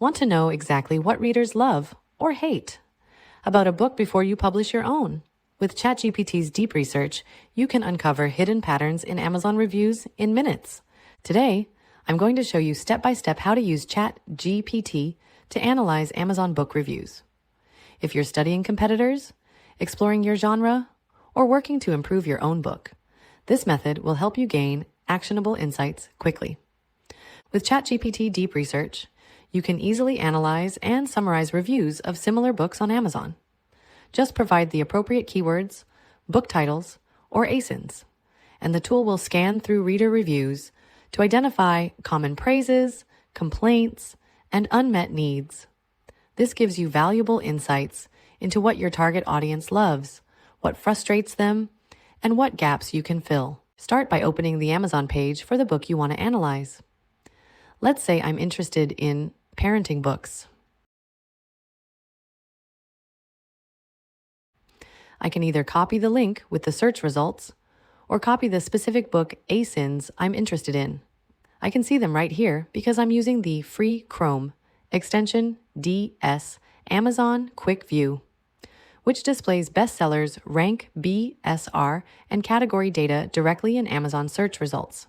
Want to know exactly what readers love or hate about a book before you publish your own? With ChatGPT's deep research, you can uncover hidden patterns in Amazon reviews in minutes. Today, I'm going to show you step-by-step how to use ChatGPT to analyze Amazon book reviews. If you're studying competitors, exploring your genre, or working to improve your own book, this method will help you gain actionable insights quickly. With ChatGPT Deep Research, you can easily analyze and summarize reviews of similar books on Amazon. Just provide the appropriate keywords, book titles, or ASINs, and the tool will scan through reader reviews to identify common praises, complaints, and unmet needs. This gives you valuable insights into what your target audience loves, what frustrates them, and what gaps you can fill. Start by opening the Amazon page for the book you want to analyze. Let's say I'm interested in parenting books. I can either copy the link with the search results or copy the specific book ASINs I'm interested in. I can see them right here because I'm using the free Chrome extension DS Amazon Quick View, which displays bestsellers, rank, BSR, and category data directly in Amazon search results.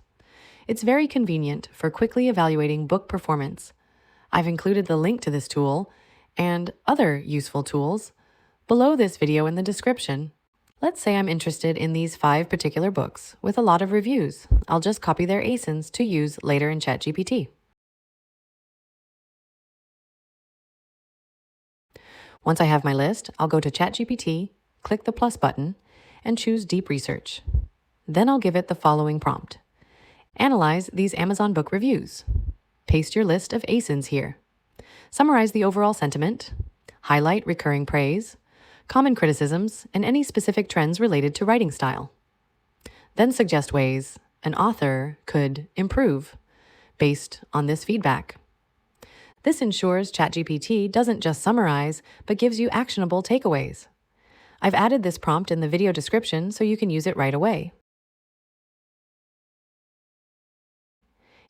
It's very convenient for quickly evaluating book performance. I've included the link to this tool and other useful tools below this video in the description. Let's say I'm interested in these 5 particular books with a lot of reviews. I'll just copy their ASINs to use later in ChatGPT. Once I have my list, I'll go to ChatGPT, click the plus button, and choose Deep Research. Then I'll give it the following prompt. Analyze these Amazon book reviews. Paste your list of ASINs here. Summarize the overall sentiment. Highlight recurring praise, common criticisms, and any specific trends related to writing style. Then suggest ways an author could improve based on this feedback. This ensures ChatGPT doesn't just summarize, but gives you actionable takeaways. I've added this prompt in the video description so you can use it right away.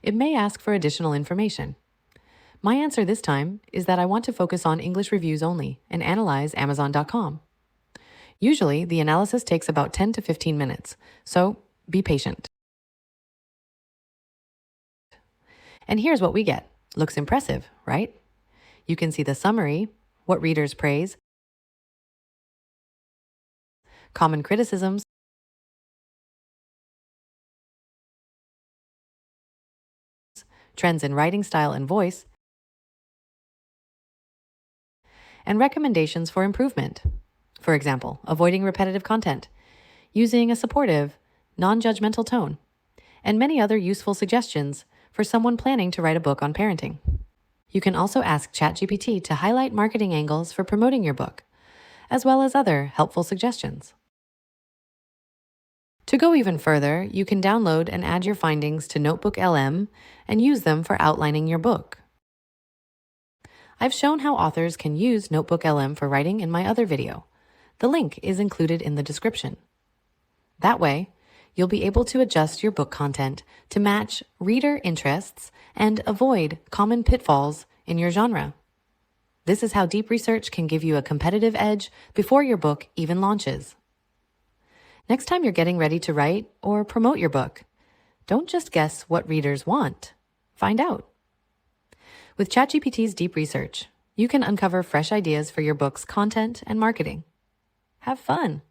It may ask for additional information. My answer this time is that I want to focus on English reviews only and analyze Amazon.com. Usually, the analysis takes about 10 to 15 minutes, so be patient. And here's what we get. Looks impressive, right? You can see the summary, what readers praise, common criticisms, trends in writing style and voice, and recommendations for improvement. For example, avoiding repetitive content, using a supportive, non-judgmental tone, and many other useful suggestions for someone planning to write a book on parenting. You can also ask ChatGPT to highlight marketing angles for promoting your book, as well as other helpful suggestions. To go even further, you can download and add your findings to Notebook LM and use them for outlining your book. I've shown how authors can use Notebook LM for writing in my other video. The link is included in the description. That way, you'll be able to adjust your book content to match reader interests and avoid common pitfalls in your genre. This is how deep research can give you a competitive edge before your book even launches. Next time you're getting ready to write or promote your book, don't just guess what readers want. Find out. With ChatGPT's deep research, you can uncover fresh ideas for your book's content and marketing. Have fun!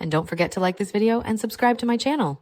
And don't forget to like this video and subscribe to my channel.